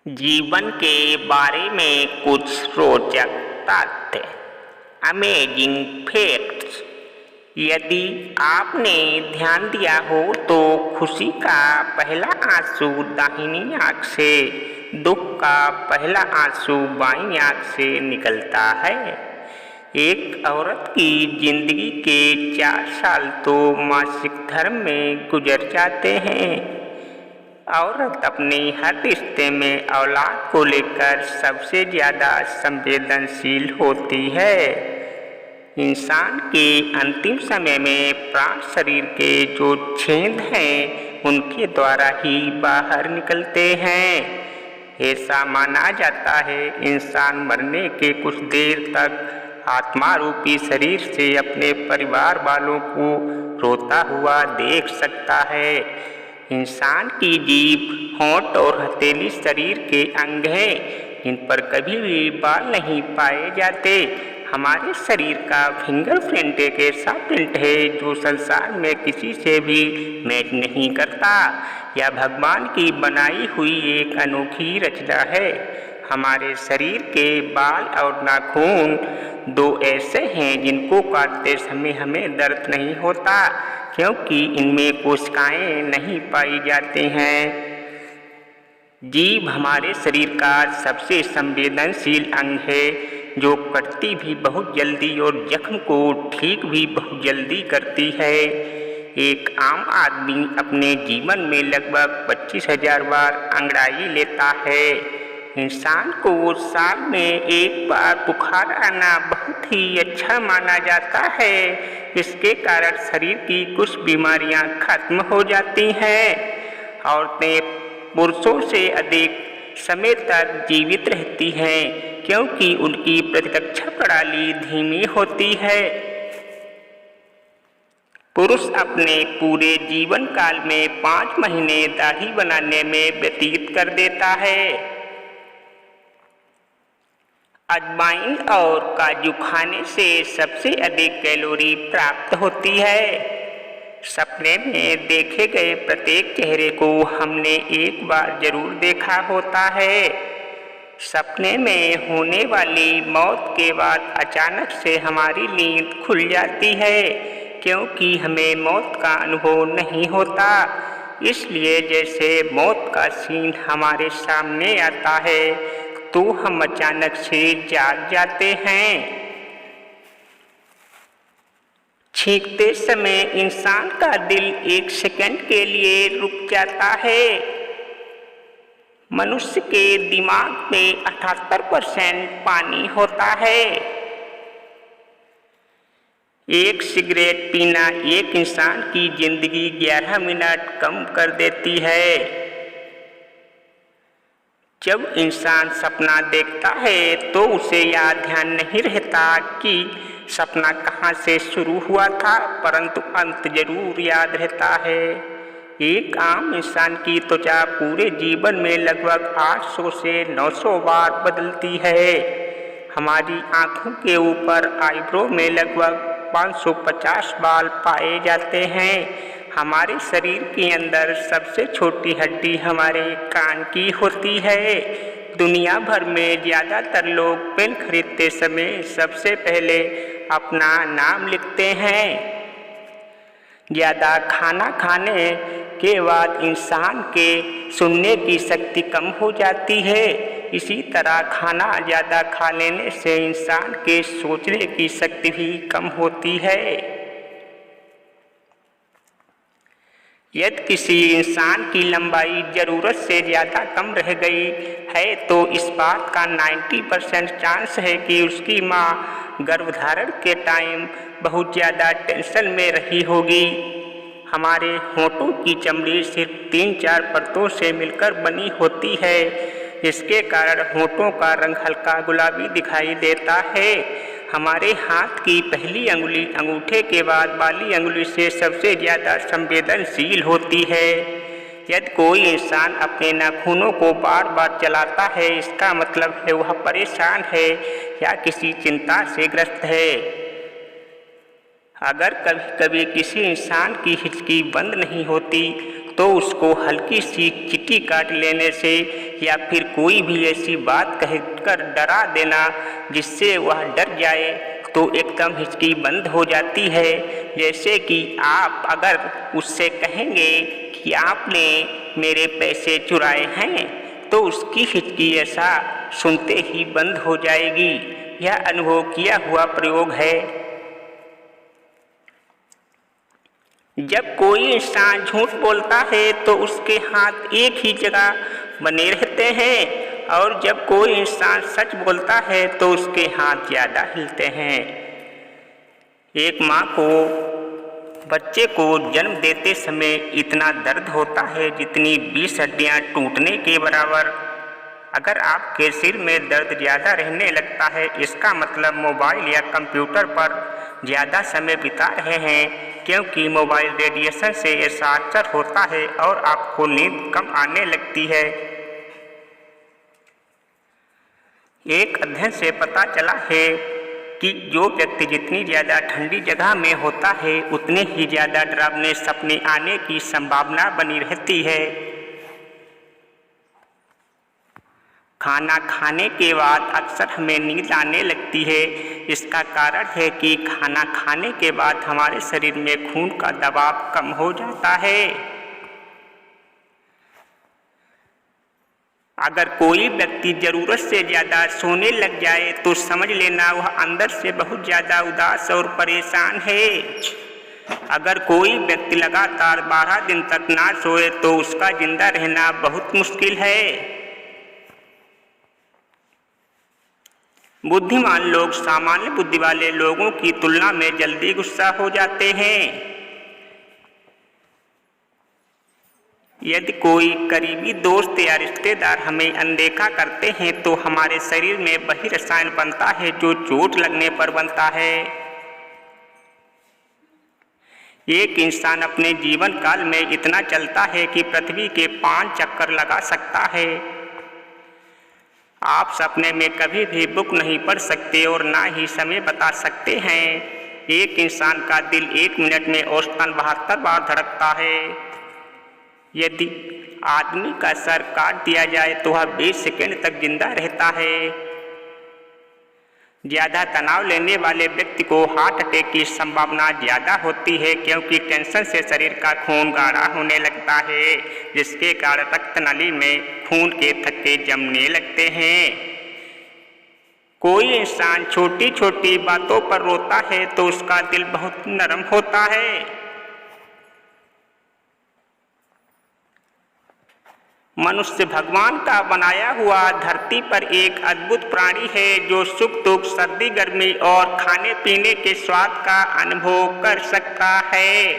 जीवन के बारे में कुछ रोचक तथ्य। Amazing facts. यदि आपने ध्यान दिया हो तो खुशी का पहला आंसू दाहिनी आंख से, दुख का पहला आंसू बाईं आंख से निकलता है। एक औरत की जिंदगी के 4 साल तो मासिक धर्म में गुजर जाते हैं। औरत अपने हर रिश्ते में औलाद को लेकर सबसे ज़्यादा संवेदनशील होती है। इंसान के अंतिम समय में प्राण शरीर के जो छेद हैं उनके द्वारा ही बाहर निकलते हैं। ऐसा माना जाता है इंसान मरने के कुछ देर तक आत्मा रूपी शरीर से अपने परिवार वालों को रोता हुआ देख सकता है। इंसान की जीभ, होंठ और हथेली शरीर के अंग हैं, इन पर कभी भी बाल नहीं पाए जाते। हमारे शरीर का फिंगरप्रिंट एक ऐसा प्रिंट है जो संसार में किसी से भी मैच नहीं करता। यह भगवान की बनाई हुई एक अनोखी रचना है। हमारे शरीर के बाल और नाखून 2 ऐसे हैं जिनको काटते समय हमें दर्द नहीं होता, क्योंकि इनमें कोशिकाएं नहीं पाई जाती हैं। जीभ हमारे शरीर का सबसे संवेदनशील अंग है, जो कटती भी बहुत जल्दी और जख्म को ठीक भी बहुत जल्दी करती है। एक आम आदमी अपने जीवन में लगभग 25,000 बार अंगड़ाई लेता है। इंसान को साल में एक बार बुखार आना बहुत ही अच्छा माना जाता है। इसके कारण शरीर की कुछ बीमारियां खत्म हो जाती हैं। औरतें पुरुषों से अधिक समय तक जीवित रहती हैं, क्योंकि उनकी प्रतिरक्षा प्रणाली धीमी होती है। पुरुष अपने पूरे जीवन काल में 5 महीने दाढ़ी बनाने में व्यतीत कर देता है। अजवाइन और काजू खाने से सबसे अधिक कैलोरी प्राप्त होती है। सपने में देखे गए प्रत्येक चेहरे को हमने एक बार जरूर देखा होता है। सपने में होने वाली मौत के बाद अचानक से हमारी नींद खुल जाती है, क्योंकि हमें मौत का अनुभव नहीं होता। इसलिए जैसे मौत का सीन हमारे सामने आता है तो हम अचानक से जाग जाते हैं। छींकते समय इंसान का दिल 1 सेकंड के लिए रुक जाता है। मनुष्य के दिमाग में 78% पानी होता है। एक सिगरेट पीना एक इंसान की जिंदगी 11 मिनट कम कर देती है। जब इंसान सपना देखता है तो उसे यह ध्यान नहीं रहता कि सपना कहाँ से शुरू हुआ था, परंतु अंत जरूर याद रहता है। एक आम इंसान की त्वचा पूरे जीवन में लगभग 800 से 900 बार बदलती है। हमारी आँखों के ऊपर आईब्रो में लगभग 550 बाल पाए जाते हैं। हमारे शरीर के अंदर सबसे छोटी हड्डी हमारे कान की होती है। दुनिया भर में ज़्यादातर लोग पेन खरीदते समय सबसे पहले अपना नाम लिखते हैं। ज़्यादा खाना खाने के बाद इंसान के सुनने की शक्ति कम हो जाती है। इसी तरह खाना ज़्यादा खा लेने से इंसान के सोचने की शक्ति भी कम होती है। यदि किसी इंसान की लंबाई ज़रूरत से ज़्यादा कम रह गई है तो इस बात का 90% चांस है कि उसकी माँ गर्भधारण के टाइम बहुत ज़्यादा टेंशन में रही होगी। हमारे होंठों की चमड़ी सिर्फ 3-4 परतों से मिलकर बनी होती है। इसके कारण होंठों का रंग हल्का गुलाबी दिखाई देता है। हमारे हाथ की पहली अंगुली अंगूठे के बाद वाली अंगुली से सबसे ज़्यादा संवेदनशील होती है। यदि कोई इंसान अपने नाखूनों को बार बार चलाता है, इसका मतलब है वह परेशान है या किसी चिंता से ग्रस्त है। अगर कभी कभी किसी इंसान की हिचकी बंद नहीं होती तो उसको हल्की सी चींटी काट लेने से या फिर कोई भी ऐसी बात कहकर डरा देना जिससे वह डर जाए, तो एकदम हिचकी बंद हो जाती है। जैसे कि आप अगर उससे कहेंगे कि आपने मेरे पैसे चुराए हैं, तो उसकी हिचकी ऐसा सुनते ही बंद हो जाएगी। यह अनुभव किया हुआ प्रयोग है। जब कोई इंसान झूठ बोलता है तो उसके हाथ एक ही जगह बने रहते हैं, और जब कोई इंसान सच बोलता है तो उसके हाथ ज़्यादा हिलते हैं। एक माँ को बच्चे को जन्म देते समय इतना दर्द होता है जितनी 20 हड्डियाँ टूटने के बराबर। अगर आपके सिर में दर्द ज़्यादा रहने लगता है, इसका मतलब मोबाइल या कंप्यूटर पर ज़्यादा समय बिता रहे हैं, क्योंकि मोबाइल रेडिएशन से ऐसा अक्सर होता है और आपको नींद कम आने लगती है। एक अध्ययन से पता चला है कि जो व्यक्ति जितनी ज़्यादा ठंडी जगह में होता है, उतने ही ज़्यादा डरावने सपने आने की संभावना बनी रहती है। खाना खाने के बाद अक्सर हमें नींद आने लगती है। इसका कारण है कि खाना खाने के बाद हमारे शरीर में खून का दबाव कम हो जाता है। अगर कोई व्यक्ति ज़रूरत से ज़्यादा सोने लग जाए तो समझ लेना वह अंदर से बहुत ज़्यादा उदास और परेशान है। अगर कोई व्यक्ति लगातार 12 दिन तक ना सोए तो उसका जिंदा रहना बहुत मुश्किल है। बुद्धिमान लोग सामान्य बुद्धि वाले लोगों की तुलना में जल्दी गुस्सा हो जाते हैं। यदि कोई करीबी दोस्त या रिश्तेदार हमें अनदेखा करते हैं तो हमारे शरीर में वही रसायन बनता है जो चोट लगने पर बनता है। एक इंसान अपने जीवन काल में इतना चलता है कि पृथ्वी के 5 चक्कर लगा सकता है। आप सपने में कभी भी बुक नहीं पढ़ सकते और ना ही समय बता सकते हैं। एक इंसान का दिल 1 मिनट में औसतन 72 बार धड़कता है। यदि आदमी का सर काट दिया जाए तो वह 20 सेकंड तक जिंदा रहता है। ज़्यादा तनाव लेने वाले व्यक्ति को हार्ट अटैक की संभावना ज़्यादा होती है, क्योंकि टेंशन से शरीर का खून गाढ़ा होने लगता है, जिसके कारण रक्त नली में खून के थक्के जमने लगते हैं। कोई इंसान छोटी छोटी बातों पर रोता है तो उसका दिल बहुत नरम होता है। मनुष्य भगवान का बनाया हुआ धरती पर एक अद्भुत प्राणी है जो सुख दुख, सर्दी गर्मी और खाने पीने के स्वाद का अनुभव कर सकता है।